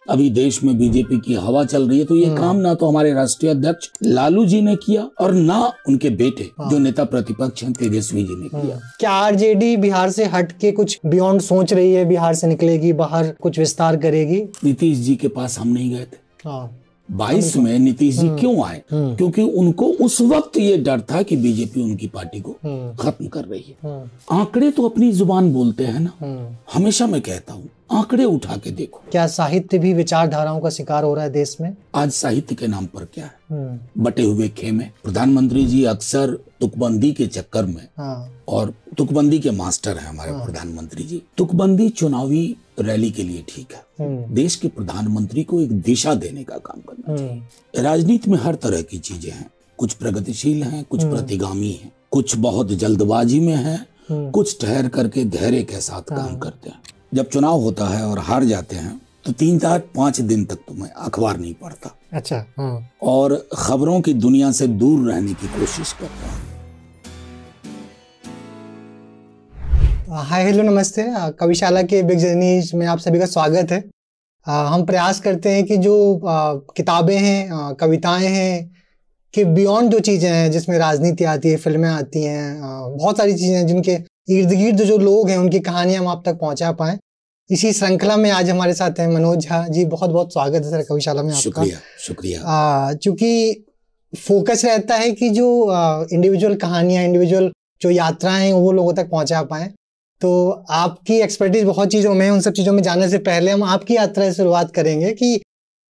अभी देश में बीजेपी की हवा चल रही है, तो ये काम ना तो हमारे राष्ट्रीय अध्यक्ष लालू जी ने किया और ना उनके बेटे जो नेता प्रतिपक्ष हैं तेजस्वी जी ने किया। क्या आरजेडी बिहार से हट के कुछ बियॉन्ड सोच रही है, बिहार से निकलेगी, बाहर कुछ विस्तार करेगी? नीतीश जी के पास हम नहीं गए थे। 22 में नीतीश जी क्यों आए? क्योंकि उनको उस वक्त ये डर था कि बीजेपी उनकी पार्टी को खत्म कर रही है। आंकड़े तो अपनी जुबान बोलते हैं ना। हमेशा मैं कहता हूँ आंकड़े उठा के देखो। क्या साहित्य भी विचारधाराओं का शिकार हो रहा है देश में? आज साहित्य के नाम पर क्या है? बटे हुए खेमे। प्रधानमंत्री जी अक्सर तुकबंदी के चक्कर में और तुकबंदी के मास्टर हैं हमारे प्रधानमंत्री जी। तुकबंदी चुनावी रैली के लिए ठीक है। देश के प्रधानमंत्री को एक दिशा देने का काम करना चाहिए। राजनीति में हर तरह की चीजें हैं, कुछ प्रगतिशील हैं, कुछ प्रतिगामी हैं, कुछ बहुत जल्दबाजी में हैं, कुछ ठहर करके धैर्य के साथ काम करते हैं। जब चुनाव होता है और हार जाते हैं तो 3-4-5 दिन तक तो मैं अखबार नहीं पढ़ता। अच्छा। और खबरों की दुनिया से दूर रहने की कोशिश करता हूँ। हाय हेलो नमस्ते, कविशाला के बिग जर्नीज में आप सभी का स्वागत है। हम प्रयास करते हैं कि जो किताबें हैं, कविताएं हैं, कि बियॉन्ड जो चीज़ें हैं जिसमें राजनीति आती है, फिल्में आती हैं, बहुत सारी चीज़ें हैं जिनके इर्द गिर्द जो लोग हैं उनकी कहानियां हम आप तक पहुंचा पाएं। इसी श्रृंखला में आज हमारे साथ हैं मनोज झा जी। बहुत बहुत स्वागत है सर कविशाला में आपका। शुक्रिया। चूंकि फोकस रहता है कि जो इंडिविजुअल कहानियां, इंडिविजुअल जो यात्राएं हैं वो लोगों तक पहुंचा पाएं, तो आपकी एक्सपर्टीज बहुत चीज़ों में, उन सब चीज़ों में जाने से पहले हम आपकी यात्रा से शुरुआत करेंगे कि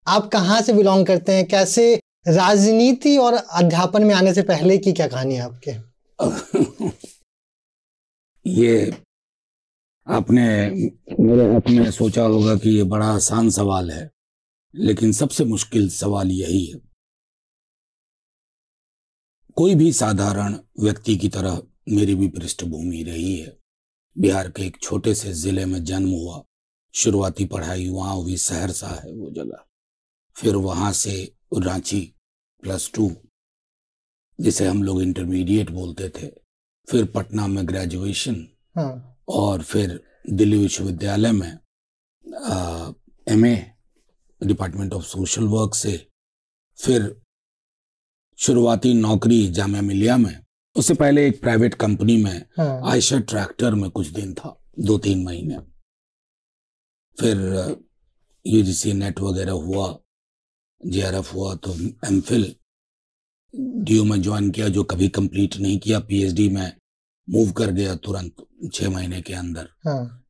आप कहाँ से बिलोंग करते हैं, कैसे राजनीति और अध्यापन में आने से पहले की क्या कहानी है आपके? ये आपने मेरे अपने सोचा होगा कि ये बड़ा आसान सवाल है, लेकिन सबसे मुश्किल सवाल यही है। कोई भी साधारण व्यक्ति की तरह मेरी भी पृष्ठभूमि रही है। बिहार के एक छोटे से जिले में जन्म हुआ, शुरुआती पढ़ाई वहाँ हुई, सहरसा है वो जगह। फिर वहाँ से रांची +2 जिसे हम लोग इंटरमीडिएट बोलते थे, फिर पटना में ग्रेजुएशन, और फिर दिल्ली विश्वविद्यालय में MA department of social work से, फिर शुरुआती नौकरी जामिया मिलिया में, उससे पहले एक प्राइवेट कंपनी में आयशर ट्रैक्टर में कुछ दिन था, 2-3 महीने। फिर UGC नेट वगैरह हुआ, JRF हुआ, तो MPhil DU में ज्वाइन किया, जो कभी कंप्लीट नहीं किया। PhD में मूव कर गया तुरंत 6 महीने के अंदर।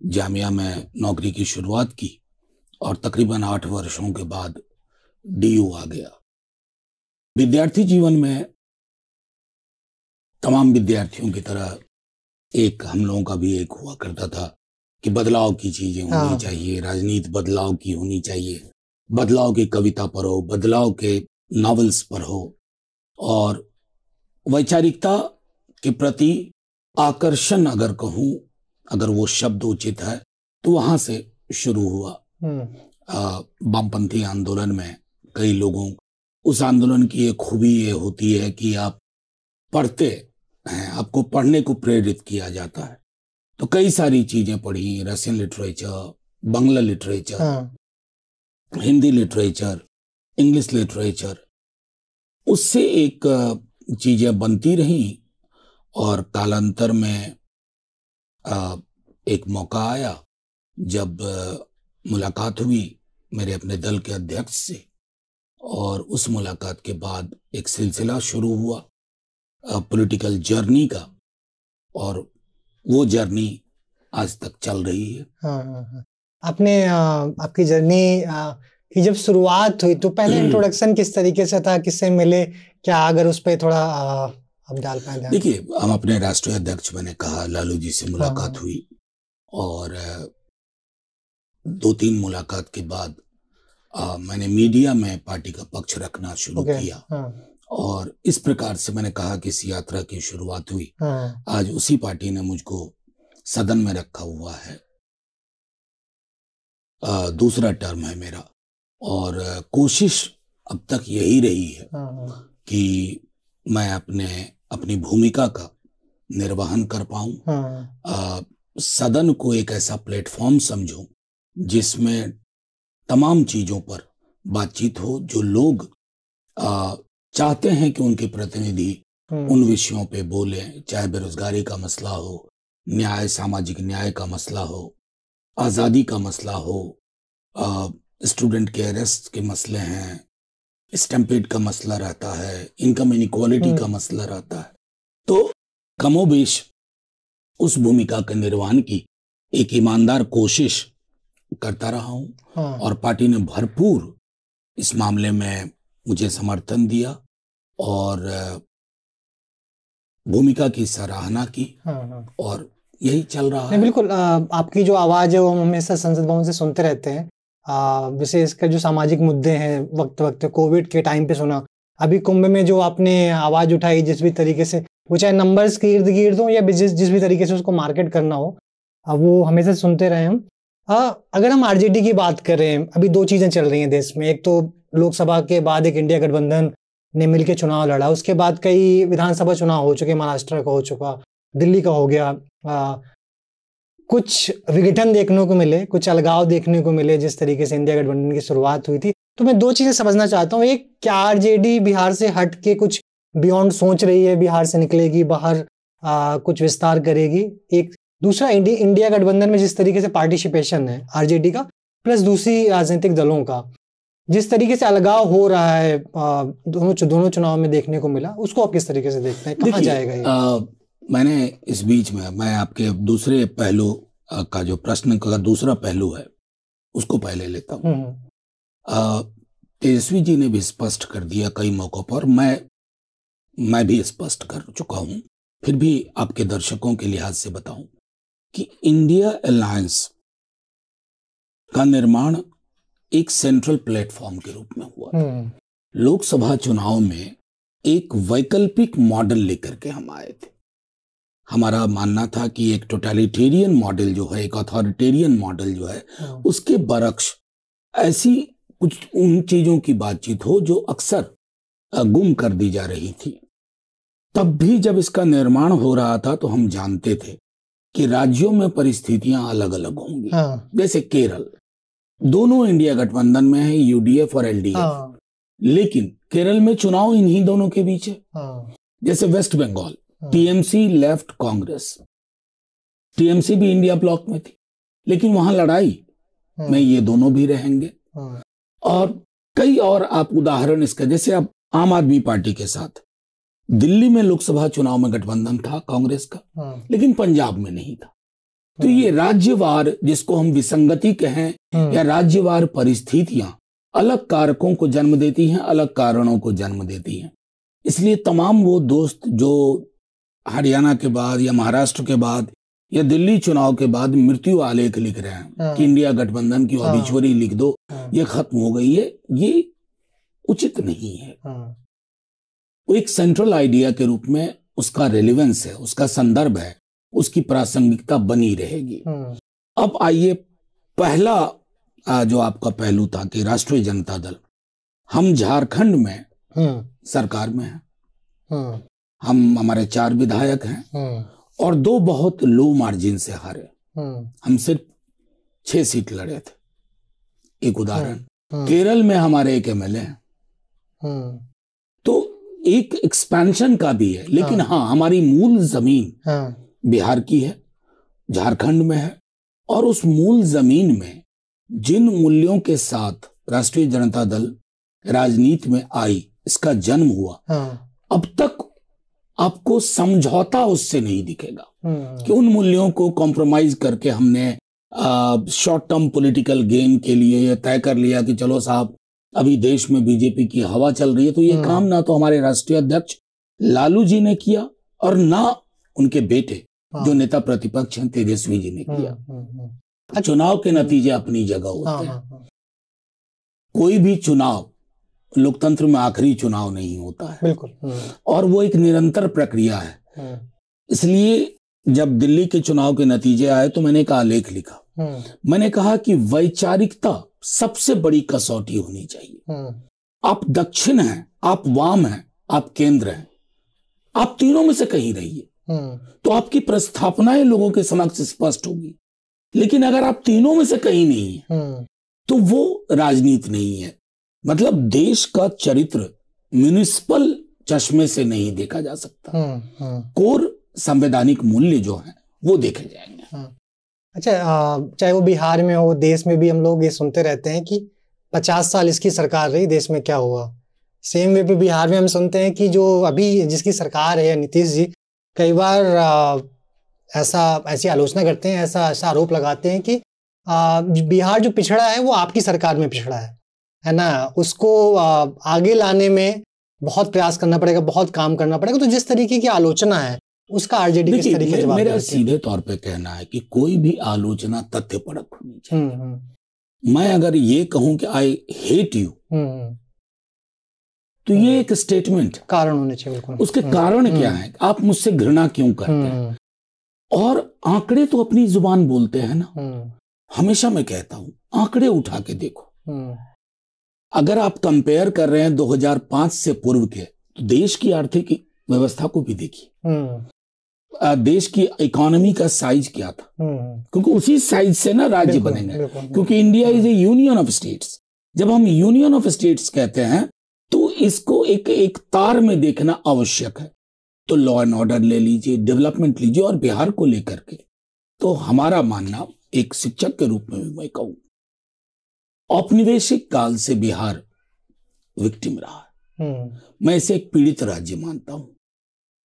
जामिया में नौकरी की शुरुआत की और तकरीबन 8 वर्षों के बाद DU आ गया। विद्यार्थी जीवन में तमाम विद्यार्थियों की तरह एक हम लोगों का भी एक हुआ करता था कि बदलाव की चीजें होनी चाहिए, राजनीति बदलाव की होनी चाहिए, बदलाव की कविता पढ़ो, बदलाव के नॉवेल्स पढ़ो, और वैचारिकता के प्रति आकर्षण अगर कहूं, अगर वो शब्द उचित है, तो वहां से शुरू हुआ। वामपंथी आंदोलन में कई लोगों, उस आंदोलन की एक खूबी ये होती है कि आप पढ़ते हैं, आपको पढ़ने को प्रेरित किया जाता है। तो कई सारी चीजें पढ़ी, Russian literature, Bangla literature, Hindi literature, English literature. उससे एक चीजें बनती रही और कालांतर में एक मौका आया जब मुलाकात हुई मेरे अपने दल के अध्यक्ष से, और उस मुलाकात के बाद एक सिलसिला शुरू हुआ पॉलिटिकल जर्नी का, और वो जर्नी आज तक चल रही है। आपने आपकी जर्नी की जब शुरुआत हुई तो पहले इंट्रोडक्शन किस तरीके से था, किससे मिले, क्या अगर उस पर थोड़ा आप डाल पाए? देखिए, हम अपने राष्ट्रीय अध्यक्ष, मैंने कहा, लालू जी से मुलाकात हुई, और 2-3 मुलाकात के बाद मैंने मीडिया में पार्टी का पक्ष रखना शुरू किया, और इस प्रकार से मैंने कहा कि इस यात्रा की शुरुआत हुई। आज उसी पार्टी ने मुझको सदन में रखा हुआ है, दूसरा टर्म है मेरा, और कोशिश अब तक यही रही है कि मैं अपनी भूमिका का निर्वहन कर पाऊं, सदन को एक ऐसा प्लेटफॉर्म समझूं जिसमें तमाम चीजों पर बातचीत हो, जो लोग चाहते हैं कि उनके प्रतिनिधि उन विषयों पे बोले, चाहे बेरोजगारी का मसला हो, न्याय, सामाजिक न्याय का मसला हो, आजादी का मसला हो, स्टूडेंट के अरेस्ट के मसले हैं, स्टैम्पेड का मसला रहता है, इनकम इनइक्वालिटी का मसला रहता है। तो कमोबेश उस भूमिका के निर्वहन की एक ईमानदार कोशिश करता रहा हूं। और पार्टी ने भरपूर इस मामले में मुझे समर्थन दिया और भूमिका की सराहना की। और यही चल रहा है। बिल्कुल, आपकी जो आवाज है वो हम हमेशा संसद भवन से सुनते रहते हैं। विशेषकर जो सामाजिक मुद्दे हैं, वक्त वक्त कोविड के टाइम पे सुना, अभी कुंभ में जो आपने आवाज उठाई, जिस भी तरीके से, वो चाहे नंबर्स के इर्द गिर्द हो या जिस भी तरीके से उसको मार्केट करना हो, वो हमेशा सुनते रहे हम। अगर हम आरजेडी की बात करें, अभी दो चीजें चल रही हैं देश में। एक तो लोकसभा के बाद एक इंडिया गठबंधन ने मिलकर चुनाव लड़ा, उसके बाद कई विधानसभा चुनाव हो चुके, महाराष्ट्र का हो चुका, दिल्ली का हो गया। कुछ विघटन देखने को मिले, कुछ अलगाव देखने को मिले जिस तरीके से इंडिया गठबंधन की शुरुआत हुई थी। तो मैं दो चीजें समझना चाहता हूँ। एक, क्या आरजेडी बिहार से हट के कुछ बियॉन्ड सोच रही है, बिहार से निकलेगी, बाहर कुछ विस्तार करेगी? एक दूसरा, इंडिया गठबंधन में जिस तरीके से पार्टिसिपेशन है आरजेडी का, प्लस दूसरी राजनीतिक दलों का, जिस तरीके से अलगाव हो रहा है दोनों चुनाव में देखने को मिला, उसको आप किस तरीके से देखते हैं? कहाँ जाएगा ये? मैंने इस बीच में, मैं आपके दूसरे पहलू का, जो प्रश्न का दूसरा पहलू है, उसको पहले लेता हूँ। तेजस्वी जी ने भी स्पष्ट कर दिया कई मौकों पर, मैं भी स्पष्ट कर चुका हूं, फिर भी आपके दर्शकों के लिहाज से बताऊं कि इंडिया अलायंस का निर्माण एक सेंट्रल प्लेटफॉर्म के रूप में हुआ। लोकसभा चुनाव में एक वैकल्पिक मॉडल लेकर के हम आए थे। हमारा मानना था कि एक टोटलिटेरियन मॉडल जो है, एक अथॉरिटेरियन मॉडल जो है, उसके बरक्स ऐसी कुछ उन चीजों की बातचीत हो जो अक्सर गुम कर दी जा रही थी। तब भी जब इसका निर्माण हो रहा था तो हम जानते थे कि राज्यों में परिस्थितियां अलग अलग होंगी। जैसे केरल, दोनों इंडिया गठबंधन में है, यूडीएफ और एलडीएफ, लेकिन केरल में चुनाव इन्हीं दोनों के बीच है। जैसे वेस्ट बंगाल, टीएमसी लेफ्ट कांग्रेस, टीएमसी भी इंडिया ब्लॉक में थी, लेकिन वहां लड़ाई में ये दोनों भी रहेंगे। और कई और आप उदाहरण इसका, जैसे अब आम आदमी पार्टी के साथ दिल्ली में लोकसभा चुनाव में गठबंधन था कांग्रेस का, लेकिन पंजाब में नहीं था। तो ये राज्यवार, जिसको हम विसंगति कहें या राज्यवार परिस्थितियां अलग कारकों को जन्म देती हैं, अलग कारणों को जन्म देती हैं। इसलिए तमाम वो दोस्त जो हरियाणा के बाद या महाराष्ट्र के बाद या दिल्ली चुनाव के बाद मृत्यु आलेख लिख रहे हैं कि इंडिया गठबंधन की ऑबिचुअरी लिख दो, ये खत्म हो गई है, ये उचित नहीं है। वो एक सेंट्रल आइडिया के रूप में उसका रेलेवेंस है, उसका संदर्भ है, उसकी प्रासंगिकता बनी रहेगी। अब आइए, पहला जो आपका पहलू था कि राष्ट्रीय जनता दल, हम झारखंड में सरकार में हैं, हमारे 4 विधायक हैं और 2 बहुत लो मार्जिन से हारे। हम सिर्फ 6 सीट लड़े थे। एक उदाहरण, केरल में हमारे एक एमएलए हैं। तो एक एक्सपेंशन का भी है, लेकिन हाँ, हमारी मूल जमीन बिहार की है, झारखंड में है, और उस मूल जमीन में जिन मूल्यों के साथ राष्ट्रीय जनता दल राजनीति में आई, इसका जन्म हुआ, अब तक आपको समझौता उससे नहीं दिखेगा कि उन मूल्यों को कॉम्प्रोमाइज करके हमने शॉर्ट टर्म पॉलिटिकल गेन के लिए ये तय कर लिया कि चलो साहब, अभी देश में बीजेपी की हवा चल रही है, तो ये काम ना तो हमारे राष्ट्रीय अध्यक्ष लालू जी ने किया और ना उनके बेटे जो नेता प्रतिपक्ष हैं तेजस्वी जी ने किया। चुनाव के नतीजे अपनी जगह होते हैं। कोई भी चुनाव लोकतंत्र में आखिरी चुनाव नहीं होता है, बिल्कुल, और वो एक निरंतर प्रक्रिया है। इसलिए जब दिल्ली के चुनाव के नतीजे आए तो मैंने एक आलेख लिखा। मैंने कहा कि वैचारिकता सबसे बड़ी कसौटी होनी चाहिए। आप दक्षिण हैं, आप वाम हैं, आप केंद्र हैं, आप तीनों में से कहीं रहिए तो आपकी प्रस्थापनाएं लोगों के समक्ष स्पष्ट होगी। लेकिन अगर आप तीनों में से कहीं नहीं है तो वो राजनीति नहीं है। मतलब देश का चरित्र म्युनिसिपल चश्मे से नहीं देखा जा सकता। कोर संवैधानिक मूल्य जो है वो देखे जाएंगे। अच्छा, चाहे वो बिहार में हो, देश में भी हम लोग ये सुनते रहते हैं कि 50 साल इसकी सरकार रही, देश में क्या हुआ। सेम वे पे बिहार में हम सुनते हैं कि जो अभी जिसकी सरकार है नीतीश जी, कई बार ऐसी आलोचना करते हैं, ऐसा आरोप लगाते हैं कि बिहार जो पिछड़ा है वो आपकी सरकार में पिछड़ा है ना। उसको आगे लाने में बहुत प्रयास करना पड़ेगा, बहुत काम करना पड़ेगा। तो जिस तरीके की आलोचना है उसका आरजेडी किस तरीके से जवाब देती है? मेरा सीधे तौर पे कहना है कि कोई भी आलोचना तथ्यपरक होनी चाहिए। मैं अगर ये कहूं कि आई हेट यू, तो ये एक स्टेटमेंट, कारण होने चाहिए बिल्कुल। उसके कारण क्या है, आप मुझसे घृणा क्यों करते हैं। और आंकड़े तो अपनी जुबान बोलते हैं ना। हमेशा मैं कहता हूं आंकड़े उठा के देखो। अगर आप कंपेयर कर रहे हैं 2005 से पूर्व के, तो देश की आर्थिक व्यवस्था को भी देखिए। देश की इकोनॉमी का साइज क्या था, क्योंकि उसी साइज से ना राज्य बनेंगे। क्योंकि India is A union of states. जब हम यूनियन ऑफ स्टेट्स कहते हैं तो इसको एक तार में देखना आवश्यक है। तो लॉ एंड ऑर्डर ले लीजिए, डेवलपमेंट लीजिए, और बिहार को लेकर के तो हमारा मानना, एक शिक्षक के रूप में भी मैं कहूं, औपनिवेशिक काल से बिहार विक्टिम रहा है। मैं इसे एक पीड़ित राज्य मानता हूं।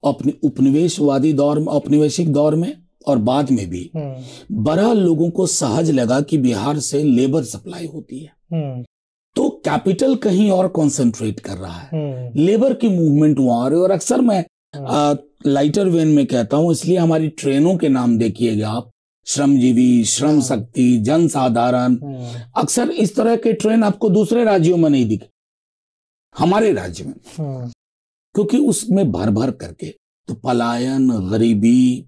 अपने उपनिवेशवादी दौर में, औपनिवेशिक दौर में और बाद में भी बड़ा लोगों को सहज लगा कि बिहार से लेबर सप्लाई होती है, तो कैपिटल कहीं और कंसंट्रेट कर रहा है, लेबर की मूवमेंट वहां आ रही है। और अक्सर मैं लाइटर वेन में कहता हूं, इसलिए हमारी ट्रेनों के नाम देखिएगा आप, श्रमजीवी, श्रम शक्ति, जनसाधारण। अक्सर इस तरह के ट्रेन आपको दूसरे राज्यों में नहीं दिखे, हमारे राज्य में, क्योंकि उसमें भर भर करके तो पलायन, गरीबी,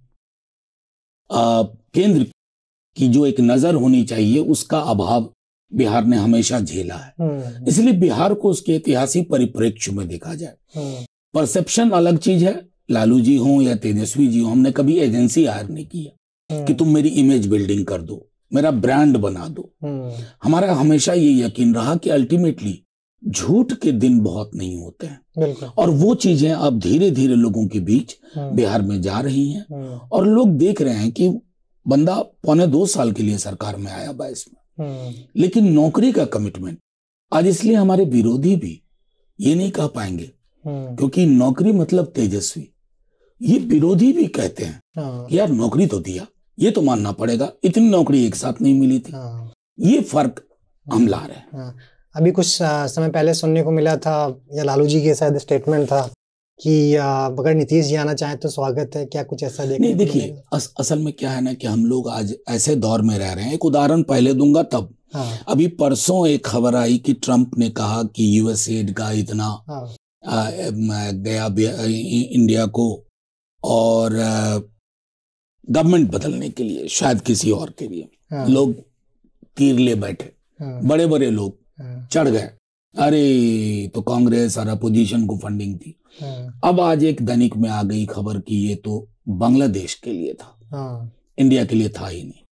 केंद्र की जो एक नजर होनी चाहिए उसका अभाव बिहार ने हमेशा झेला है। इसलिए बिहार को उसके ऐतिहासिक परिप्रेक्ष्य में देखा जाए। परसेप्शन अलग चीज है, लालू जी हो या तेजस्वी जी हो, हमने कभी एजेंसी हायर नहीं किया कि तुम मेरी इमेज बिल्डिंग कर दो, मेरा ब्रांड बना दो। हमारा हमेशा ये यकीन रहा कि अल्टीमेटली झूठ के दिन बहुत नहीं होते हैं, और वो चीजें अब धीरे धीरे लोगों के बीच बिहार में जा रही हैं। और लोग देख रहे हैं कि बंदा 1.25 साल के लिए सरकार में आया 22 में, लेकिन नौकरी का कमिटमेंट आज, इसलिए हमारे विरोधी भी ये नहीं कह पाएंगे, क्योंकि नौकरी मतलब तेजस्वी। ये विरोधी भी कहते हैं यार नौकरी तो दिया, ये तो मानना पड़ेगा, इतनी नौकरी एक साथ नहीं मिली थी। ये फर्क हम ला रहे हैं। अभी कुछ समय पहले सुनने को मिला था, या लालू जी के शायद स्टेटमेंट था कि अगर नीतीश जी आना चाहे तो स्वागत है। क्या कुछ ऐसा देखने? नहीं, देखिए असल में क्या है ना कि हम लोग आज ऐसे दौर में रह रहे हैं। एक उदाहरण पहले दूंगा तब। अभी परसों एक खबर आई कि ट्रंप ने कहा कि यूएसएड का इतना गया इंडिया को, और गवर्नमेंट बदलने के लिए, शायद किसी और के लिए लोग तीर ले बैठे, बड़े बड़े लोग चढ़ गए, अरे तो कांग्रेस और अपोजिशन को फंडिंग थी। अब आज एक दैनिक में आ गई खबर कि ये तो बांग्लादेश के लिए था, इंडिया के लिए था ही नहीं।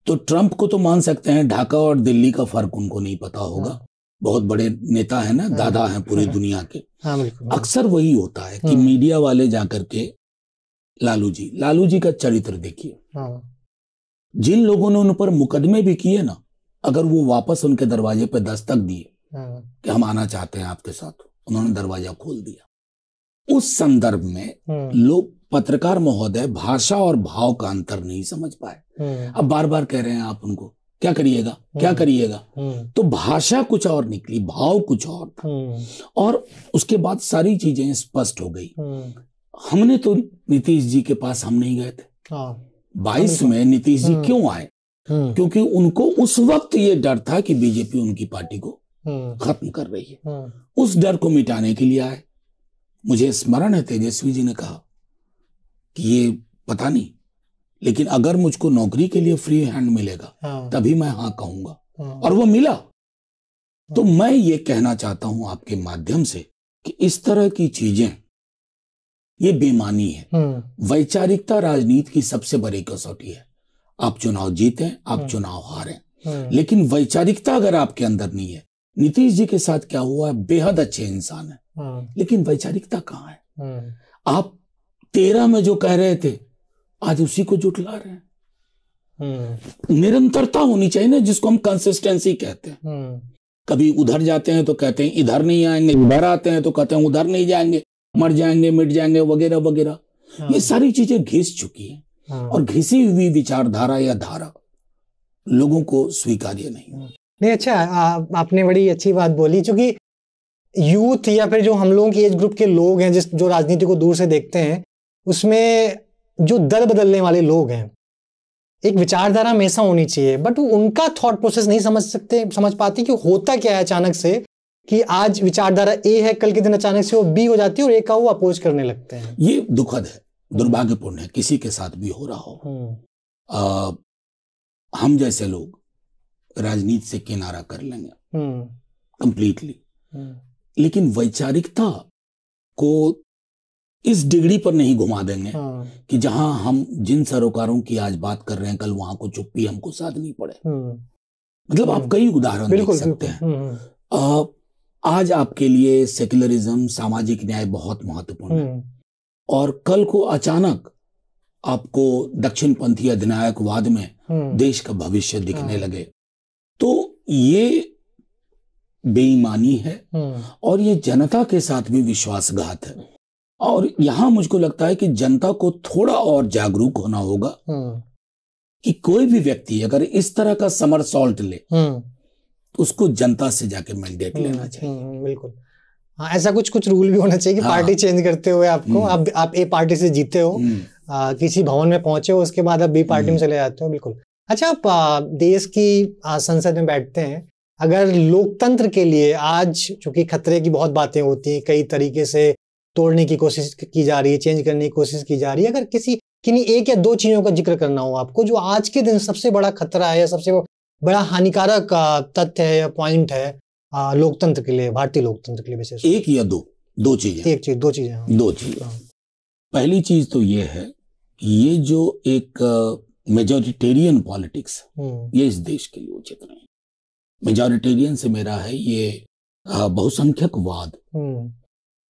तो ट्रंप को तो मान सकते हैं, ढाका और दिल्ली का फर्क उनको नहीं पता होगा। बहुत बड़े नेता है ना, दादा हैं पूरी दुनिया के। अक्सर वही होता है कि मीडिया वाले जाकर के लालू जी का चरित्र देखिए। जिन लोगों ने उन पर मुकदमे भी किए ना, अगर वो वापस उनके दरवाजे पे दस्तक दिए कि हम आना चाहते हैं आपके साथ, उन्होंने दरवाजा खोल दिया। उस संदर्भ में लोग, पत्रकार महोदय, भाषा और भाव का अंतर नहीं समझ पाए। अब बार बार कह रहे हैं आप उनको क्या करिएगा, क्या करिएगा, तो भाषा कुछ और निकली, भाव कुछ और था, और उसके बाद सारी चीजें स्पष्ट हो गई। हमने तो नीतीश जी के पास हम नहीं गए थे। 22 में नीतीश जी क्यों आए? क्योंकि उनको उस वक्त ये डर था कि बीजेपी उनकी पार्टी को खत्म कर रही है। उस डर को मिटाने के लिए आए। मुझे स्मरण है तेजस्वी जी ने कहा कि ये पता नहीं, लेकिन अगर मुझको नौकरी के लिए फ्री हैंड मिलेगा तभी मैं हाँ कहूंगा, और वो मिला। तो मैं ये कहना चाहता हूं आपके माध्यम से कि इस तरह की चीजें, ये बेईमानी है। वैचारिकता राजनीति की सबसे बड़ी कसौटी है। आप चुनाव जीतें, आप चुनाव हारें, लेकिन वैचारिकता अगर आपके अंदर नहीं है, नीतीश जी के साथ क्या हुआ है, बेहद अच्छे इंसान है लेकिन वैचारिकता कहाँ है। आप 13 में जो कह रहे थे आज उसी को जुटला रहे हैं। निरंतरता होनी चाहिए ना, जिसको हम कंसिस्टेंसी कहते हैं। कभी उधर जाते हैं तो कहते हैं इधर नहीं आएंगे, इधर आते हैं तो कहते हैं उधर नहीं जाएंगे, मर जाएंगे मिट जाएंगे वगैरह वगैरह। ये सारी चीजें घिस चुकी हैं और घिसी हुई विचारधारा या धारा लोगों को स्वीकार्य नहीं। अच्छा, आपने बड़ी अच्छी बात बोली, क्योंकि यूथ या फिर जो हम लोगों की एज ग्रुप के लोग हैं जो राजनीति को दूर से देखते हैं, उसमें जो दल बदलने वाले लोग हैं, एक विचारधारा हमेशा होनी चाहिए, बट उनका थॉट प्रोसेस नहीं समझ पाती कि होता क्या है अचानक से, कि आज विचारधारा ए है, कल के दिन अचानक से वो बी हो जाती है और ए का वो अपोज करने लगते हैं। ये दुखद है, दुर्भाग्यपूर्ण है, किसी के साथ भी हो रहा हो। हम जैसे लोग राजनीति से किनारा कर लेंगे कंप्लीटली, लेकिन वैचारिकता को इस डिग्री पर नहीं घुमा देंगे कि जहां हम जिन सरोकारों की आज बात कर रहे हैं कल वहां को चुप्पी हमको साधनी पड़े। मतलब आप कई उदाहरण देख सकते हैं। आज आपके लिए सेक्युलरिज्म, सामाजिक न्याय बहुत महत्वपूर्ण है और कल को अचानक आपको दक्षिणपंथी अधिनायकवाद में देश का भविष्य दिखने लगे, तो ये बेईमानी है और ये जनता के साथ भी विश्वासघात है। और यहां मुझको लगता है कि जनता को थोड़ा और जागरूक होना होगा कि कोई भी व्यक्ति अगर इस तरह का समरसॉल्ट ले तो उसको जनता से जाके मैंडेट लेना चाहिए। बिल्कुल, हाँ, ऐसा कुछ रूल भी होना चाहिए कि पार्टी चेंज करते हुए आपको आप ए पार्टी से जीते हो, किसी भवन में पहुंचे हो, उसके बाद आप बी पार्टी में चले जाते हो। बिल्कुल। अच्छा, आप देश की संसद में बैठते हैं, अगर लोकतंत्र के लिए आज चूंकि खतरे की बहुत बातें होती हैं, कई तरीके से तोड़ने की कोशिश की जा रही है, चेंज करने की कोशिश की जा रही है, अगर किन्हीं एक या दो चीजों का जिक्र करना हो आपको, जो आज के दिन सबसे बड़ा खतरा है या सबसे बड़ा हानिकारक तथ्य है या पॉइंट है लोकतंत्र के लिए, भारतीय लोकतंत्र के लिए विशेष, एक या दो चीजें, दो चीजें, दो चीजें। पहली चीज तो ये है, ये जो एक मेजॉरिटेरियन पॉलिटिक्स, ये इस देश के लिए उचित नहीं। मेजॉरिटेरियन से मेरा है ये बहुसंख्यकवाद।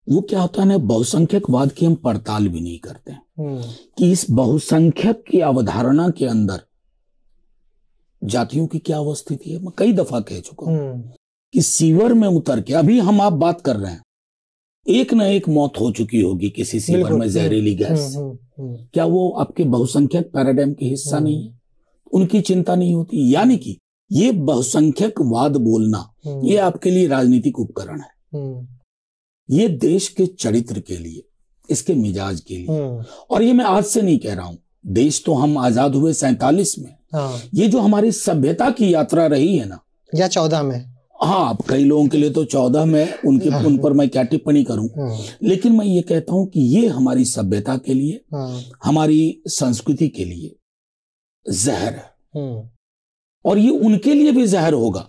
वो क्या होता है ना, बहुसंख्यकवाद की हम पड़ताल भी नहीं करते कि इस बहुसंख्यक की अवधारणा के अंदर जातियों की क्या अवस्थिति है। मैं कई दफा कह चुका हूं कि सीवर में उतर के अभी हम आप बात कर रहे हैं, एक ना एक मौत हो चुकी होगी किसी सीवर में जहरीली गैस। क्या वो आपके बहुसंख्यक पैराडाइम के हिस्सा नहीं है? उनकी चिंता नहीं होती। यानी कि ये बहुसंख्यकवाद बोलना ये आपके लिए राजनीतिक उपकरण है, ये देश के चरित्र के लिए, इसके मिजाज के लिए। और ये मैं आज से नहीं कह रहा हूं, देश तो हम आजाद हुए 47 में। ये जो हमारी सभ्यता की यात्रा रही है ना, या 14 में, हाँ, कई लोगों के लिए तो 14 में, उन पर मैं क्या टिप्पणी करूं, लेकिन मैं ये कहता हूं कि ये हमारी सभ्यता के लिए, हमारी संस्कृति के लिए जहर है। और ये उनके लिए भी जहर होगा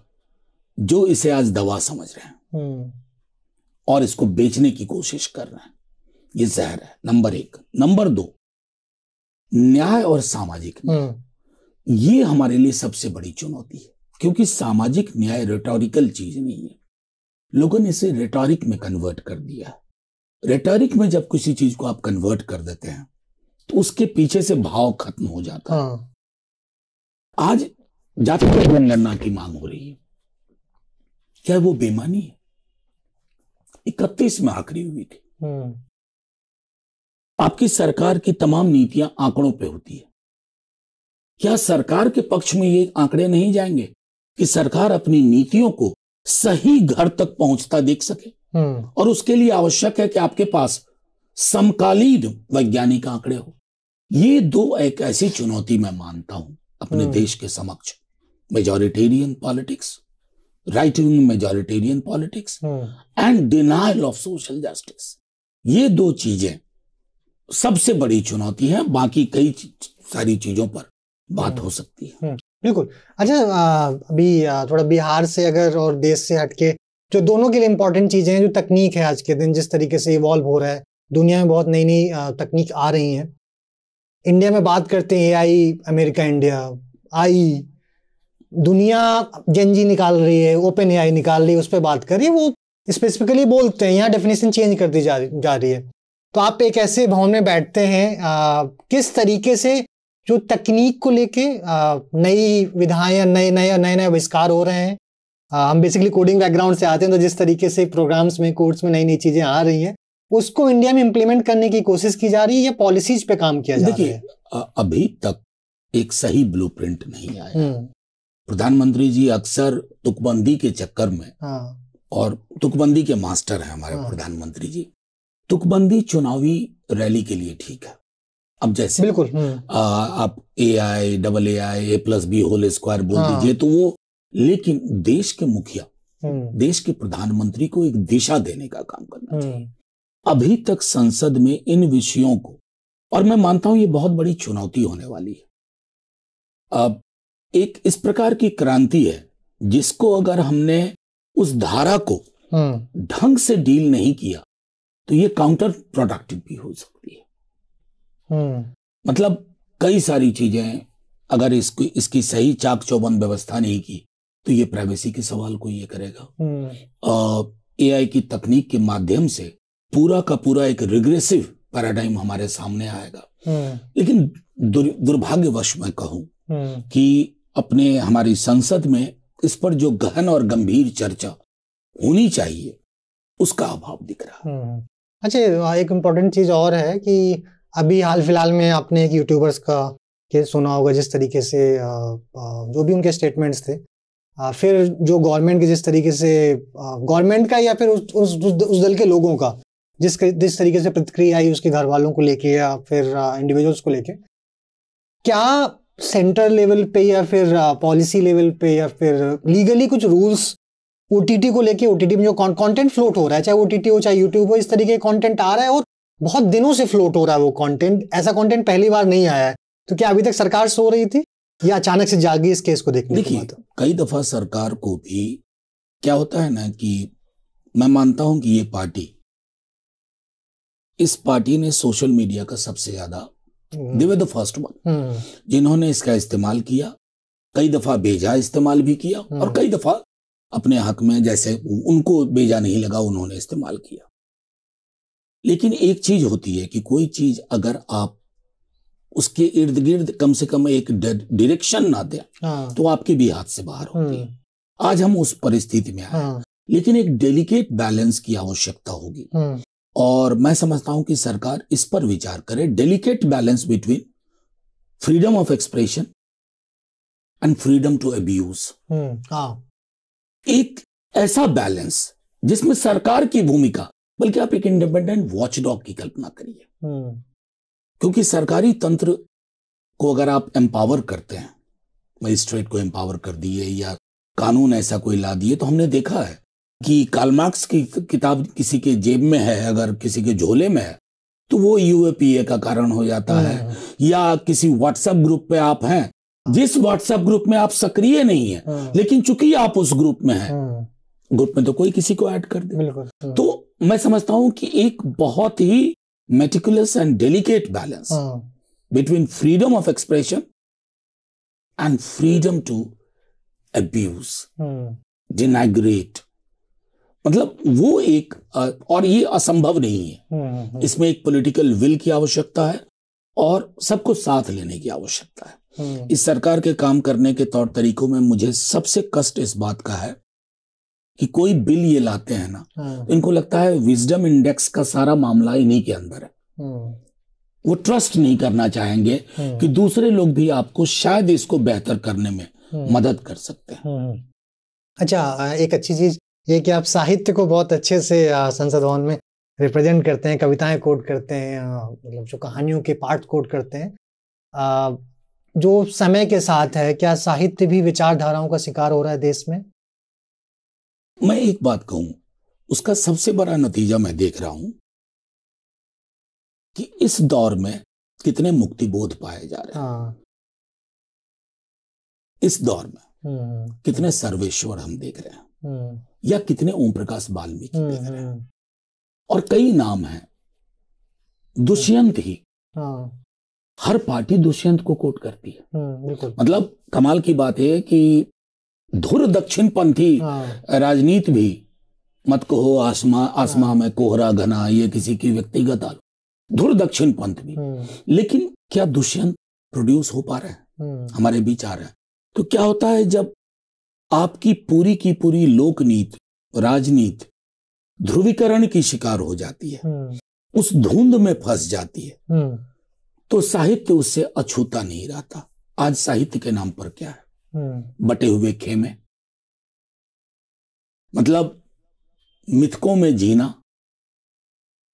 जो इसे आज दवा समझ रहे हैं और इसको बेचने की कोशिश कर रहे हैं। ये जहर है, नंबर 1। नंबर 2, न्याय और सामाजिक न्याय, ये हमारे लिए सबसे बड़ी चुनौती है, क्योंकि सामाजिक न्याय रेटोरिकल चीज नहीं है। लोगों ने इसे रेटोरिक में कन्वर्ट कर दिया है। रेटोरिक में जब किसी चीज को आप कन्वर्ट कर देते हैं तो उसके पीछे से भाव खत्म हो जाता है। आज जातिगत जनगणना की मांग हो रही है, क्या वो बेईमानी है? 31 में आखिरी हुई थी। आपकी सरकार की तमाम नीतियां आंकड़ों पे होती है। क्या सरकार के पक्ष में ये आंकड़े नहीं जाएंगे कि सरकार अपनी नीतियों को सही घर तक पहुंचता देख सके? और उसके लिए आवश्यक है कि आपके पास समकालीन वैज्ञानिक आंकड़े हो। ये दो एक ऐसी चुनौती मैं मानता हूं अपने देश के समक्ष। Majoritarian politics, right wing majoritarian politics and denial of social justice, ये दो चीजें सबसे बड़ी चुनौती है। बाकी कई सारी चीजों पर बात हो सकती है। बिल्कुल। अच्छा, अभी थोड़ा बिहार से अगर और देश से हटके जो दोनों के लिए इंपॉर्टेंट चीजें हैं, जो तकनीक है आज के दिन जिस तरीके से इवॉल्व हो रहा है, दुनिया में बहुत नई नई तकनीक आ रही हैं। इंडिया में बात करते हैं AI, अमेरिका इंडिया, AI, दुनिया जेनजी निकाल रही है, ओपन एआई निकाल रही है, उस पर बात कर रही है, वो स्पेसिफिकली बोलते हैं, यहाँ डेफिनेशन चेंज कर दी जा रही है। तो आप एक ऐसे भवन में बैठते हैं, किस तरीके से जो तकनीक को लेके नई विधाएं या नए आविष्कार हो रहे हैं, हम बेसिकली कोडिंग बैकग्राउंड से आते हैं, तो जिस तरीके से प्रोग्राम्स में, कोड्स में नई चीजें आ रही हैं, उसको इंडिया में इम्प्लीमेंट करने की कोशिश की जा रही है या पॉलिसीज पे काम किया जा रहा है? देखिए, अभी तक एक सही ब्लूप्रिंट नहीं आया। प्रधानमंत्री जी अक्सर तुकबंदी के चक्कर में, और तुकबंदी के मास्टर हैं हमारे प्रधानमंत्री जी, तुकबंदी चुनावी रैली के लिए ठीक है। अब जैसे बिल्कुल आप AI, AA+B होल स्क्वायर बोल दीजिए तो वो, लेकिन देश के मुखिया, देश के प्रधानमंत्री को एक दिशा देने का काम करना चाहिए। अभी तक संसद में इन विषयों को, और मैं मानता हूं ये बहुत बड़ी चुनौती होने वाली है। अब एक इस प्रकार की क्रांति है जिसको अगर हमने उस धारा को ढंग से डील नहीं किया तो ये काउंटर प्रोडक्टिव भी हो सकती है। मतलब कई सारी चीजें अगर इसकी सही चाक चौबंद व्यवस्था नहीं की तो ये प्राइवेसी के सवाल को ये करेगा। AI की तकनीक के माध्यम से पूरा का पूरा एक रिग्रेसिव पैराडाइम हमारे सामने आएगा। लेकिन दुर्भाग्यवश मैं कहूं कि अपने हमारी संसद में इस पर जो गहन और गंभीर चर्चा होनी चाहिए उसका अभाव दिख रहा है। अच्छा, एक इम्पोर्टेंट चीज और है कि अभी हाल फिलहाल में आपने एक यूट्यूबर्स का केस सुना होगा, जिस तरीके से जो भी उनके स्टेटमेंट्स थे, फिर जो गवर्नमेंट के जिस तरीके से गवर्नमेंट का या फिर उस दल के लोगों का जिस तरीके से प्रतिक्रिया आई उसके घर वालों को लेके या फिर इंडिविजुअल्स को लेके, क्या सेंटर लेवल पे या फिर पॉलिसी लेवल पे या फिर लीगली कुछ रूल्स OTT को लेके, OTT में जो कंटेंट फ्लोट हो रहा है, चाहे OTT हो चाहे यूट्यूब हो, इस तरीके का कंटेंट आ रहा है और बहुत दिनों से फ्लोट हो रहा है वो कंटेंट, ऐसा कंटेंट पहली बार नहीं आया है, तो क्या अभी तक सरकार सो रही थी या अचानक से जागी इस केस को देखने? देखिए, कई दफा सरकार को भी क्या होता है ना कि मैं मानता हूं कि इस पार्टी ने सोशल मीडिया का सबसे ज्यादा, दे वर द फर्स्ट वन जिन्होंने इसका इस्तेमाल किया, कई दफा बेजा इस्तेमाल भी किया और कई दफा अपने हक में, जैसे उनको बेजा नहीं लगा उन्होंने इस्तेमाल किया। लेकिन एक चीज होती है कि कोई चीज अगर आप उसके इर्द गिर्द कम से कम एक डायरेक्शन ना दें तो आपके भी हाथ से बाहर होती है। आज हम उस परिस्थिति में आए, लेकिन एक डेलिकेट बैलेंस की आवश्यकता होगी और मैं समझता हूं कि सरकार इस पर विचार करे, delicate balance between freedom of expression and freedom to abuse. एक ऐसा बैलेंस जिसमें सरकार की भूमिका, बल्कि आप एक इंडिपेंडेंट वॉचडॉग की कल्पना करिए, क्योंकि सरकारी तंत्र को अगर आप एम्पावर करते हैं, मजिस्ट्रेट को एम्पावर कर दिए या कानून ऐसा कोई ला दिए, तो हमने देखा है कि कार्ल मार्क्स की किताब किसी के जेब में है, अगर किसी के झोले में है तो वो UAPA का कारण हो जाता है। या किसी व्हाट्सएप ग्रुप पे आप हैं, जिस व्हाट्सएप ग्रुप में आप सक्रिय नहीं है, लेकिन चूंकि आप उस ग्रुप में हैं, ग्रुप में तो कोई किसी को ऐड कर दे। तो मैं समझता हूं कि एक बहुत ही meticulous and delicate balance between freedom of expression and freedom to abuse, denigrate, मतलब वो एक, और ये असंभव नहीं है। इसमें एक पॉलिटिकल विल की आवश्यकता है और सबको साथ लेने की आवश्यकता है। इस सरकार के काम करने के तौर तरीकों में मुझे सबसे कष्ट इस बात का है कि कोई बिल ये लाते हैं ना, तो इनको लगता है विजडम इंडेक्स का सारा मामला इन्हीं के अंदर है। वो ट्रस्ट नहीं करना चाहेंगे कि दूसरे लोग भी आपको शायद इसको बेहतर करने में मदद कर सकते हैं। अच्छा, एक अच्छी चीज ये कि आप साहित्य को बहुत अच्छे से संसद भवन में रिप्रेजेंट करते हैं, कविताएं कोट करते हैं, मतलब जो कहानियों के पार्ट कोट करते हैं। जो समय के साथ है, क्या साहित्य भी विचारधाराओं का शिकार हो रहा है देश में? मैं एक बात कहूं, उसका सबसे बड़ा नतीजा मैं देख रहा हूं कि इस दौर में कितने मुक्तिबोध पाए जा रहे हैं। इस दौर में कितने सर्वेश्वर हम देख रहे हैं, या कितने ओम प्रकाश वाल्मीकि देख रहे हैं, और कई नाम हैं। दुष्यंत ही, हर पार्टी दुष्यंत को कोट करती है। मतलब कमाल की बात है कि धुर दक्षिणपंथी राजनीति भी, मत कहो आसमां में कोहरा घना, ये किसी की व्यक्तिगत धुर दक्षिणपंथ भी। लेकिन क्या दुष्यंत प्रोड्यूस हो पा रहे हैं, हमारे बीच आ रहे हैं? तो क्या होता है जब आपकी की पूरी लोकनीति, राजनीति ध्रुवीकरण की शिकार हो जाती है, उस धुंध में फंस जाती है, तो साहित्य उससे अछूता नहीं रहता। आज साहित्य के नाम पर क्या है? बटे हुए खेमे, मतलब मिथकों में जीना,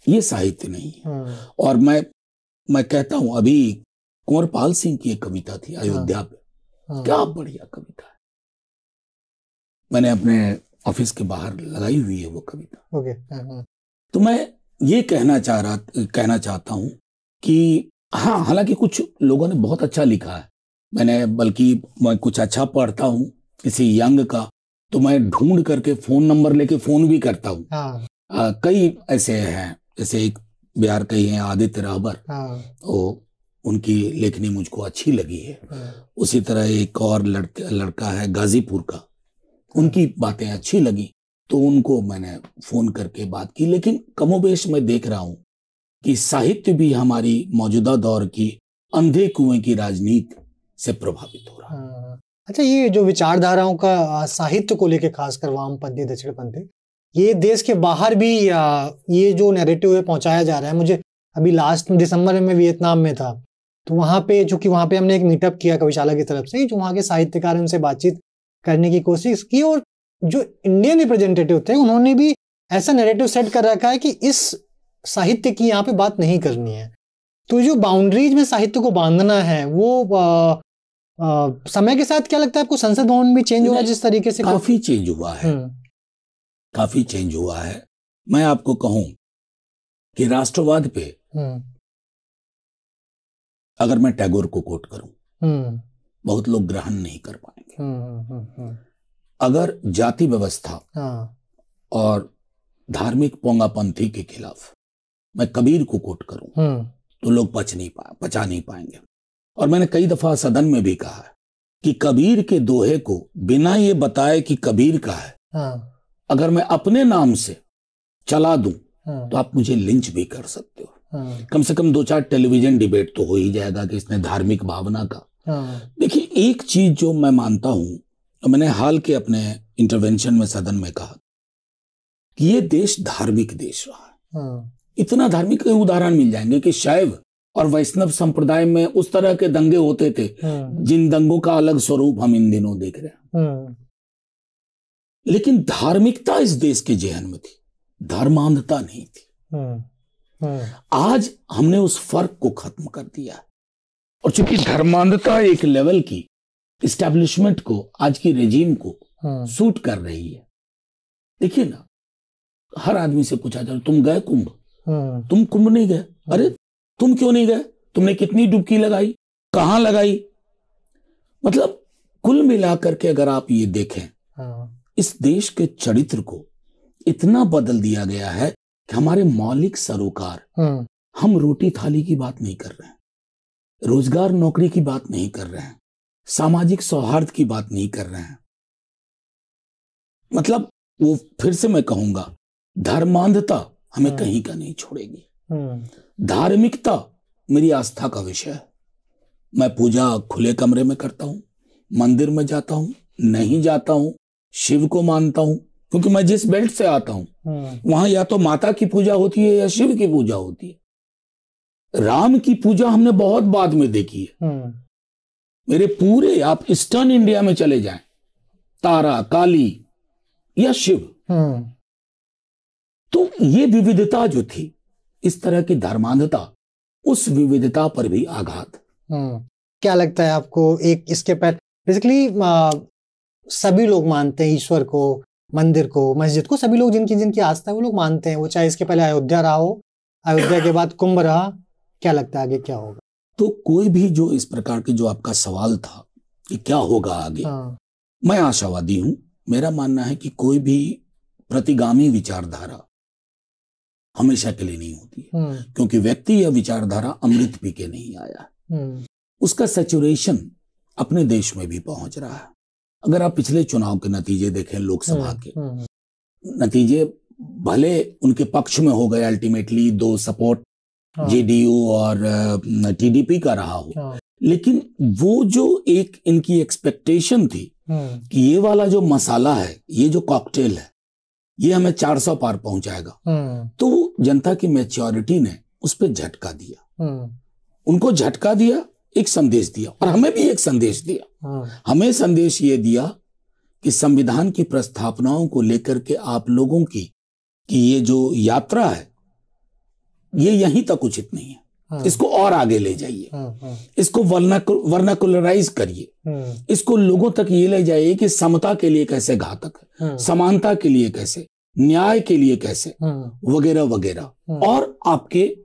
ये साहित्य नहीं है। और मैं कहता हूं, अभी कुंवरपाल सिंह की एक कविता थी अयोध्या पे, क्या बढ़िया कविता है, मैंने अपने ऑफिस के बाहर लगाई हुई है वो कविता। तो मैं ये कहना चाहता हूं कि हाँ, हालांकि कुछ लोगों ने बहुत अच्छा लिखा है, मैं कुछ अच्छा पढ़ता हूं किसी यंग का, तो मैं ढूंढ करके फोन नंबर लेके फोन भी करता हूं। कई ऐसे हैं, जैसे एक बिहार के ही हैं आदित्य रहबर, तो उनकी लेखनी मुझको अच्छी लगी है। उसी तरह एक और लड़का है गाजीपुर का, उनकी बातें अच्छी लगी, तो उनको मैंने फोन करके बात की। लेकिन कमोबेश मैं देख रहा हूं कि साहित्य भी हमारी मौजूदा दौर की अंधे कुएं की राजनीति से प्रभावित हो रहा है। अच्छा, ये जो विचारधाराओं का साहित्य को लेकर, खासकर वामपंथी दक्षिणपंथी, ये देश के बाहर भी ये जो नैरेटिव है पहुंचाया जा रहा है। मुझे अभी लास्ट दिसंबर में मैं वियतनाम में था, तो वहाँ पे चूंकि वहाँ पे हमने एक मीटअप किया कविशाला की तरफ से, जो वहाँ के साहित्यकार, उनसे बातचीत करने की कोशिश की, और जो इंडियन रिप्रेजेंटेटिव थे उन्होंने भी ऐसा नैरेटिव सेट कर रखा है कि इस साहित्य की यहाँ पे बात नहीं करनी है। तो जो बाउंड्रीज में साहित्य को बांधना है, वो समय के साथ क्या लगता है आपको, संसद भवन भी चेंज हुआ जिस तरीके से? काफी चेंज हुआ है, काफी चेंज हुआ है। मैं आपको कहूं कि राष्ट्रवाद पे अगर मैं टैगोर को कोट करूं, बहुत लोग ग्रहण नहीं कर पाएंगे। अगर जाति व्यवस्था और धार्मिक पोंगापंथी के खिलाफ मैं कबीर को कोट करूं, तो लोग पचा नहीं पाएंगे। और मैंने कई दफा सदन में भी कहा है कि कबीर के दोहे को बिना ये बताए कि कबीर का है, अगर मैं अपने नाम से चला दूं, तो आप मुझे लिंच भी कर सकते हो। कम से कम 2-4 टेलीविजन डिबेट तो हो ही जाएगा कि इसने धार्मिक भावना का। देखिए, एक चीज जो मैं मानता हूं, तो मैंने हाल के अपने इंटरवेंशन में सदन में कहा कि ये देश धार्मिक देश रहा है। इतना धार्मिक के उदाहरण मिल जाएंगे कि शैव और वैष्णव संप्रदाय में उस तरह के दंगे होते थे, जिन दंगों का अलग स्वरूप हम इन दिनों देख रहे हैं। लेकिन धार्मिकता इस देश के जेहन में थी, धर्मांधता नहीं थी। आज हमने उस फर्क को खत्म कर दिया, और चूंकि धर्मांधता एक लेवल की इस्टेब्लिशमेंट को, आज की रेजीम को सूट कर रही है। देखिए ना, हर आदमी से पूछा जाए, तुम गए कुंभ? तुम कुंभ नहीं गए? अरे तुम क्यों नहीं गए? तुमने कितनी डुबकी लगाई, कहां लगाई? मतलब कुल मिलाकर के अगर आप ये देखें, इस देश के चरित्र को इतना बदल दिया गया है कि हमारे मौलिक सरोकार, हम रोटी थाली की बात नहीं कर रहे हैं, रोजगार नौकरी की बात नहीं कर रहे हैं, सामाजिक सौहार्द की बात नहीं कर रहे हैं। मतलब वो फिर से मैं कहूंगा, धर्मांधता हमें कहीं का नहीं छोड़ेगी। धार्मिकता मेरी आस्था का विषय है। मैं पूजा खुले कमरे में करता हूं, मंदिर में जाता हूं, नहीं जाता हूं, शिव को मानता हूं, क्योंकि मैं जिस बेल्ट से आता हूं वहां या तो माता की पूजा होती है या शिव की पूजा होती है। राम की पूजा हमने बहुत बाद में देखी है। मेरे पूरे, आप ईस्टर्न इंडिया में चले जाएं, तारा, काली या शिव। तो ये विविधता जो थी, इस तरह की धर्मांधता, उस विविधता पर भी आघात। क्या लगता है आपको, एक इसके पर बेसिकली सभी लोग मानते हैं ईश्वर को, मंदिर को, मस्जिद को, सभी लोग जिनकी आस्था है वो लोग मानते हैं। वो चाहे इसके पहले अयोध्या रहा हो, अयोध्या के बाद कुंभ रहा। क्या लगता है आगे क्या होगा? तो कोई भी जो इस प्रकार के, जो आपका सवाल था कि क्या होगा आगे, मैं आशावादी हूं। मेरा मानना है कि कोई भी प्रतिगामी विचारधारा हमेशा के लिए नहीं होती है, क्योंकि व्यक्ति या विचारधारा अमृत पी के नहीं आया। उसका सैचुरेशन अपने देश में भी पहुंच रहा है। अगर आप पिछले चुनाव के नतीजे देखें, लोकसभा के नतीजे भले उनके पक्ष में हो गए, अल्टीमेटली दो सपोर्ट जेडीयू और टीडीपी का रहा हो, लेकिन वो जो एक इनकी एक्सपेक्टेशन थी कि ये वाला जो मसाला है, ये जो कॉकटेल है, ये हमें 400 पार पहुंचाएगा, तो जनता की मैच्योरिटी ने उस पर झटका दिया, उनको झटका दिया, एक संदेश दिया, और हमें भी एक संदेश दिया। हमें संदेश ये दिया कि संविधान की प्रस्तावनाओं को लेकर के आप लोगों की कि ये जो यात्रा है ये यहीं तक उचित नहीं है, इसको और आगे ले जाइए, इसको वर्नाकुलराइज करिए, इसको लोगों तक ये ले जाइए कि समता के लिए कैसे घातक है, समानता के लिए कैसे, न्याय के लिए कैसे, वगैरह वगैरह, और आपके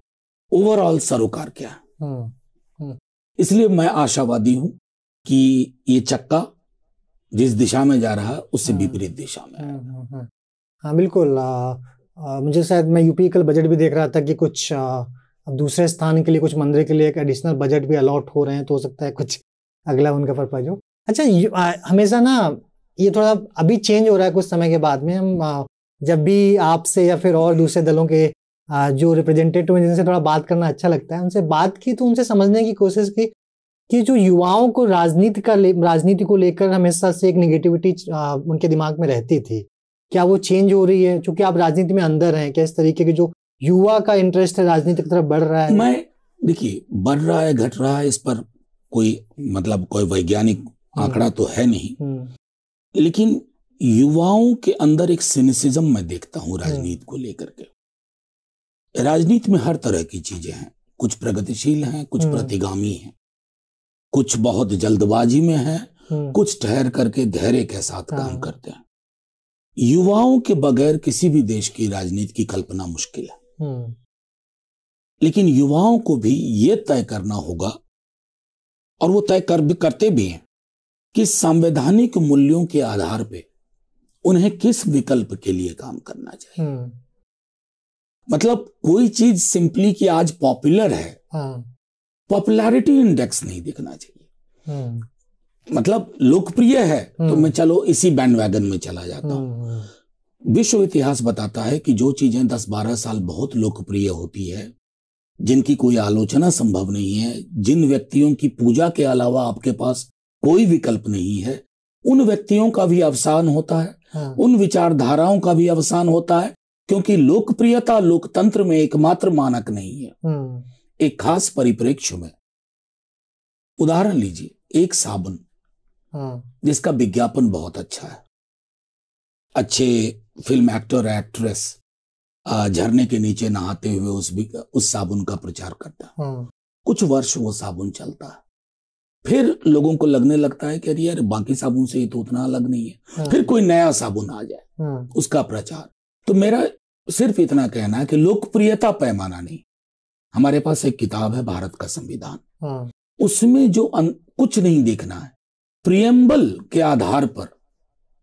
ओवरऑल सरोकार क्या है। इसलिए मैं आशावादी हूं कि ये चक्का जिस दिशा में जा रहा है उससे विपरीत दिशा में है। हाँ बिल्कुल। मुझे शायद मैं यूपी कल बजट भी देख रहा था कि कुछ अब दूसरे स्थान के लिए, कुछ मंदिर के लिए एक एडिशनल बजट भी अलॉट हो रहे हैं, तो हो सकता है कुछ अगला उनका पर्पज हो। अच्छा, हमेशा ना ये थोड़ा अभी चेंज हो रहा है कुछ समय के बाद में, हम जब भी आपसे या फिर और दूसरे दलों के जो रिप्रेजेंटेटिव हैं जिनसे थोड़ा बात करना अच्छा लगता है, उनसे बात की तो उनसे समझने की कोशिश की कि जो युवाओं को राजनीति को लेकर हमेशा से एक निगेटिविटी उनके दिमाग में रहती थी, क्या वो चेंज हो रही है? क्योंकि आप राजनीति में अंदर हैं, क्या इस तरीके के जो युवा का इंटरेस्ट है राजनीति की तरफ बढ़ रहा है? मैं देखिए, बढ़ रहा है घट रहा है इस पर कोई वैज्ञानिक आंकड़ा तो है नहीं, लेकिन युवाओं के अंदर एक सिनिसिज्म मैं देखता हूं राजनीति को लेकर के। राजनीति में हर तरह की चीजें हैं, कुछ प्रगतिशील हैं, कुछ प्रतिगामी हैं, कुछ बहुत जल्दबाजी में हैं, कुछ ठहर करके धैर्य के साथ काम करते हैं। युवाओं के बगैर किसी भी देश की राजनीति की कल्पना मुश्किल है, लेकिन युवाओं को भी यह तय करना होगा, और वो तय करते भी हैं, कि संवैधानिक मूल्यों के आधार पे उन्हें किस विकल्प के लिए काम करना चाहिए। मतलब कोई चीज सिंपली कि आज पॉपुलर है, पॉपुलैरिटी इंडेक्स नहीं दिखना चाहिए। मतलब लोकप्रिय है तो मैं चलो इसी बैंडवैगन में चला जाता हूं। विश्व इतिहास बताता है कि जो चीजें 10-12 साल बहुत लोकप्रिय होती है, जिनकी कोई आलोचना संभव नहीं है, जिन व्यक्तियों की पूजा के अलावा आपके पास कोई विकल्प नहीं है, उन व्यक्तियों का भी अवसान होता है, उन विचारधाराओं का भी अवसान होता है, क्योंकि लोकप्रियता लोकतंत्र में एकमात्र मानक नहीं है। एक खास परिप्रेक्ष्य में उदाहरण लीजिए, एक साबुन जिसका विज्ञापन बहुत अच्छा है, अच्छे फिल्म एक्टर एक्ट्रेस झरने के नीचे नहाते हुए उस साबुन का प्रचार करता है। कुछ वर्ष वो साबुन चलता है, फिर लोगों को लगने लगता है कि अरे यार बाकी साबुन से ये तो उतना अलग नहीं है, फिर कोई नया साबुन आ जाए, उसका प्रचार। तो मेरा सिर्फ इतना कहना है कि लोकप्रियता पैमाना नहीं। हमारे पास एक किताब है भारत का संविधान, उसमें जो कुछ नहीं देखना है, प्रियम्बल के आधार पर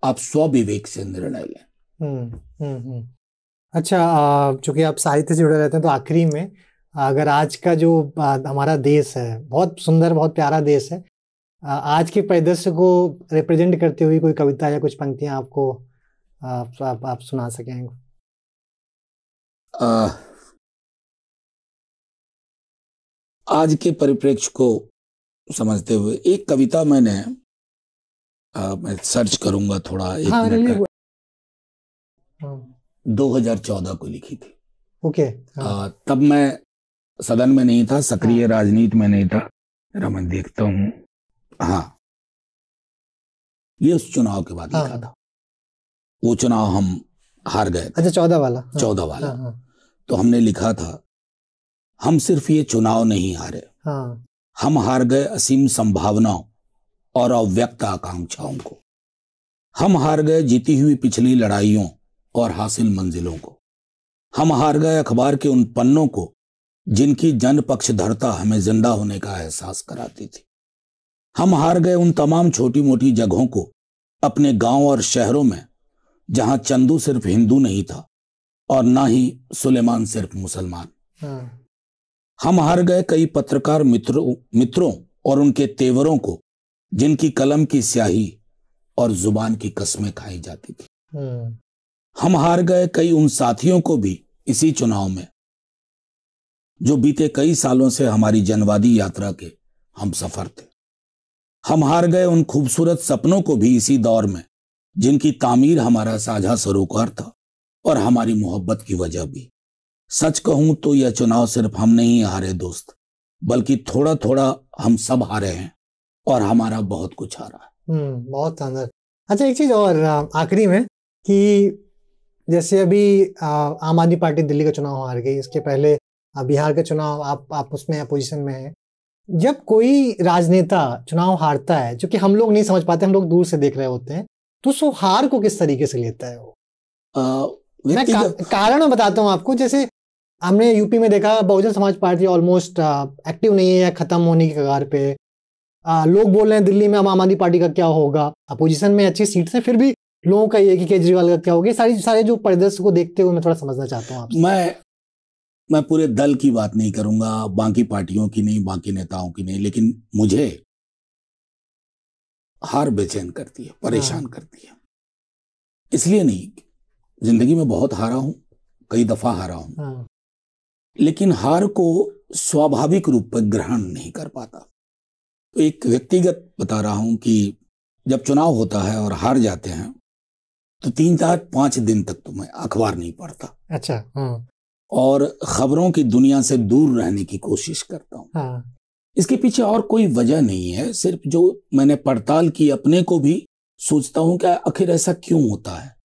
आप स्वविवेक से निर्णय लें। अच्छा, चूंकि आप साहित्य से जुड़े रहते हैं, तो आखिरी में अगर आज का जो हमारा देश है, बहुत सुंदर बहुत प्यारा देश है, आज के परिदृश्य को रिप्रेजेंट करते हुए कोई कविता या कुछ पंक्तियां आपको आप सुना सकेंगे? आज के परिप्रेक्ष्य को समझते हुए एक कविता मैं सर्च करूंगा थोड़ा, एक मिनट का, 2014 को लिखी थी। ओके। तब मैं सदन में नहीं था, सक्रिय राजनीति में नहीं था। मैं देखता हूँ, हाँ, ये उस चुनाव के बाद लिखा था। वो चुनाव हम हार गए। अच्छा, 14 वाला। 14 वाला। तो हमने लिखा था, हम सिर्फ ये चुनाव नहीं हारे, हम हार गए असीम संभावनाओं और अव्यक्त आकांक्षाओं को। हम हार गए जीती हुई पिछली लड़ाइयों और हासिल मंजिलों को। हम हार गए अखबार के उन पन्नों को जिनकी जन पक्षधरता हमें जिंदा होने का एहसास कराती थी। हम हार गए उन तमाम छोटी मोटी जगहों को अपने गांव और शहरों में जहां चंदू सिर्फ हिंदू नहीं था और ना ही सुलेमान सिर्फ मुसलमान। हम हार गए कई पत्रकार मित्रों और उनके तेवरों को जिनकी कलम की स्याही और जुबान की कस्में खाई जाती थी। हम हार गए कई उन साथियों को भी इसी चुनाव में, जो बीते कई सालों से हमारी जनवादी यात्रा के हम सफर थे। हम हार गए उन खूबसूरत सपनों को भी इसी दौर में, जिनकी तामीर हमारा साझा सरोकार था और हमारी मोहब्बत की वजह भी। सच कहूं तो यह चुनाव सिर्फ हम नहीं हारे दोस्त, बल्कि थोड़ा थोड़ा हम सब हारे हैं और हमारा बहुत कुछ हारा है। बहुत शानदार। अच्छा, एक चीज और आखिरी में, कि जैसे अभी आम आदमी पार्टी दिल्ली का चुनाव हार गई, इसके पहले बिहार का चुनाव आप उसमें अपोजिशन में हैं। जब कोई राजनेता चुनाव हारता है, जो कि हम लोग नहीं समझ पाते, हम लोग दूर से देख रहे होते हैं, तो उस हार को किस तरीके से लेता है वो? मैं कारण मैं बताता हूँ आपको। जैसे हमने यूपी में देखा, Bahujan Samaj party almost active नहीं है या खत्म होने की कगार पे। लोग बोल रहे हैं दिल्ली में आम आदमी पार्टी का क्या होगा, अपोजिशन में अच्छी सीट्स हैं, फिर भी लोगों का ये कि केजरीवाल का क्या होगा। सारे जो परिदृश्य को देखते हुए मैं थोड़ा समझना चाहता हूँ आपसे। मैं पूरे दल की बात नहीं करूंगा, बाकी पार्टियों की नहीं, बाकी नेताओं की नहीं, लेकिन मुझे हार बेचैन करती है, परेशान करती है। इसलिए नहीं, जिंदगी में बहुत हारा हूं, कई दफा हारा हूं, लेकिन हार को स्वाभाविक रूप पर ग्रहण नहीं कर पाता। तो एक व्यक्तिगत बता रहा हूं कि जब चुनाव होता है और हार जाते हैं तो 3-4-5 दिन तक तो मैं अखबार नहीं पढ़ता। अच्छा। और खबरों की दुनिया से दूर रहने की कोशिश करता हूं। इसके पीछे और कोई वजह नहीं है, सिर्फ जो मैंने पड़ताल की अपने को भी सोचता हूं कि आखिर ऐसा क्यों होता है।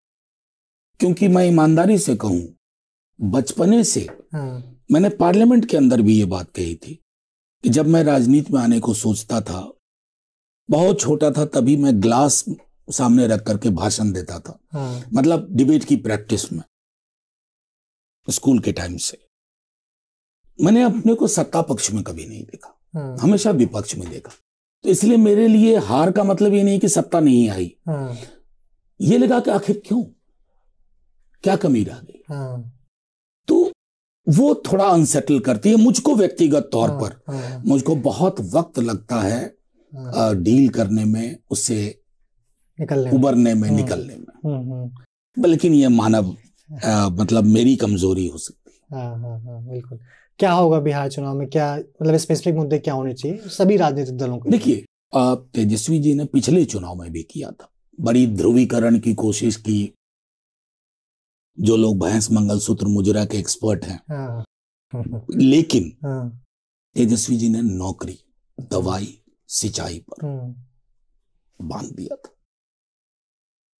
क्योंकि मैं ईमानदारी से कहूं, बचपने से मैंने पार्लियामेंट के अंदर भी ये बात कही थी कि जब मैं राजनीति में आने को सोचता था, बहुत छोटा था, तभी मैं ग्लास सामने रख करके भाषण देता था। मतलब डिबेट की प्रैक्टिस में स्कूल के टाइम से मैंने अपने को सत्ता पक्ष में कभी नहीं देखा, हमेशा विपक्ष में देखा। तो इसलिए मेरे लिए हार का मतलब ये नहीं कि सत्ता नहीं आई, ये लगा कि आखिर क्यों, क्या कमी रह गई। तो वो थोड़ा अनसेटल करती है मुझको व्यक्तिगत तौर पर। मुझको बहुत वक्त लगता है डील करने में, उससे उबरने में, निकलने में। लेकिन ये मानव मतलब मेरी कमजोरी हो सकती है। बिल्कुल। क्या होगा बिहार चुनाव में, क्या मतलब स्पेसिफिक मुद्दे क्या होने चाहिए सभी राजनीतिक दलों के? देखिए, तेजस्वी जी ने पिछले चुनाव में भी किया था, बड़ी ध्रुवीकरण की कोशिश की। जो लोग भैंस मंगलसूत्र मुजरा के एक्सपर्ट हैं, लेकिन तेजस्वी जी ने नौकरी, दवाई, सिंचाई पर बांध दिया था।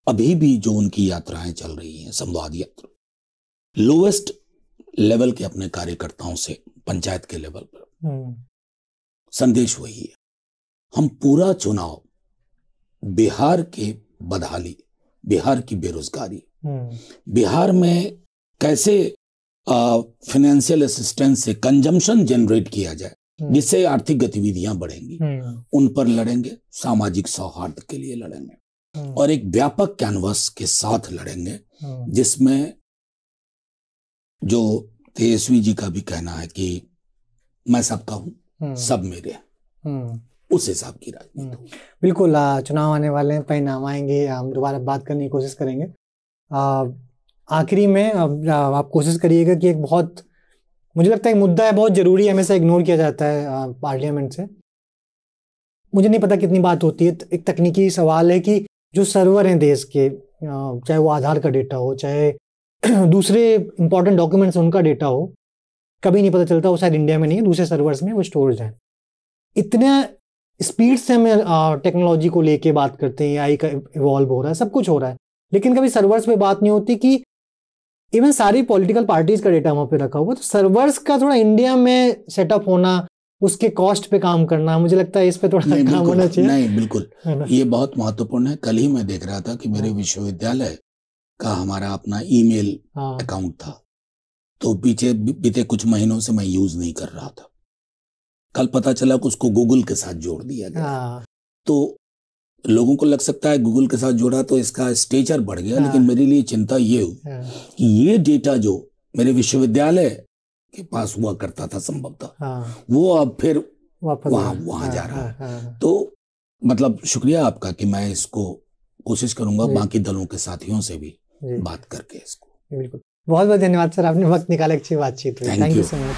अभी भी जो उनकी यात्राएं चल रही हैं, संवाद यात्रा, लोवेस्ट लेवल के अपने कार्यकर्ताओं से पंचायत के लेवल पर, संदेश वही है। हम पूरा चुनाव बिहार के बदहाली, बिहार की बेरोजगारी, बिहार में कैसे फाइनेंशियल असिस्टेंस से कंजम्पशन जनरेट किया जाए जिससे आर्थिक गतिविधियां बढ़ेंगी, उन पर लड़ेंगे। सामाजिक सौहार्द के लिए लड़ेंगे और एक व्यापक कैनवस के साथ लड़ेंगे, जिसमें जो तेजस्वी जी का भी कहना है कि मैं सबका हूं, सब मेरे हैं, उस हिसाब की राजनीति। बिल्कुल। चुनाव आने वाले हैं, परिणाम आएंगे, हम दोबारा बात करने की कोशिश करेंगे। आखिरी में आप कोशिश करिएगा कि एक बहुत, मुझे लगता है एक मुद्दा है, बहुत जरूरी है, हमेशा इग्नोर किया जाता है पार्लियामेंट से। मुझे नहीं पता कितनी बात होती है, एक तकनीकी सवाल है कि जो सर्वर हैं देश के, चाहे वो आधार का डेटा हो, चाहे दूसरे इंपॉर्टेंट डॉक्यूमेंट्स उनका डेटा हो, कभी नहीं पता चलता वो शायद इंडिया में नहीं है, दूसरे सर्वर्स में वो स्टोर्ड हैं। इतने स्पीड से हमें टेक्नोलॉजी को लेके बात करते हैं, एआई का इवॉल्व हो रहा है, सब कुछ हो रहा है, लेकिन कभी सर्वर्स पे बात नहीं होती कि इवन सारी पॉलिटिकल पार्टीज का डेटा वहां पे रखा हुआ। तो सर्वर्स का थोड़ा इंडिया में सेटअप होना, उसके कॉस्ट पे काम करना, मुझे लगता है इस पे थोड़ा काम होना चाहिए। नहीं, बिल्कुल, ये बहुत महत्वपूर्ण है। कल ही मैं देख रहा था कि मेरे विश्वविद्यालय का हमारा अपना ईमेल अकाउंट था, तो बीते कुछ महीनों से मैं यूज नहीं कर रहा था। कल पता चला कि उसको गूगल के साथ जोड़ दिया गया। तो लोगों को लग सकता है गूगल के साथ जोड़ा तो इसका स्टेचर बढ़ गया, लेकिन मेरे लिए चिंता ये हुई कि ये डेटा जो मेरे विश्वविद्यालय के पास हुआ करता था संभवतः, वो अब फिर वहां जा रहा है। तो मतलब शुक्रिया आपका कि मैं इसको कोशिश करूंगा जी। बाकी दलों के साथियों से भी जी बात करके इसको। बिल्कुल। बहुत बहुत धन्यवाद सर, आपने वक्त निकाला, अच्छी बातचीत हुई। Thank thank you you. So much.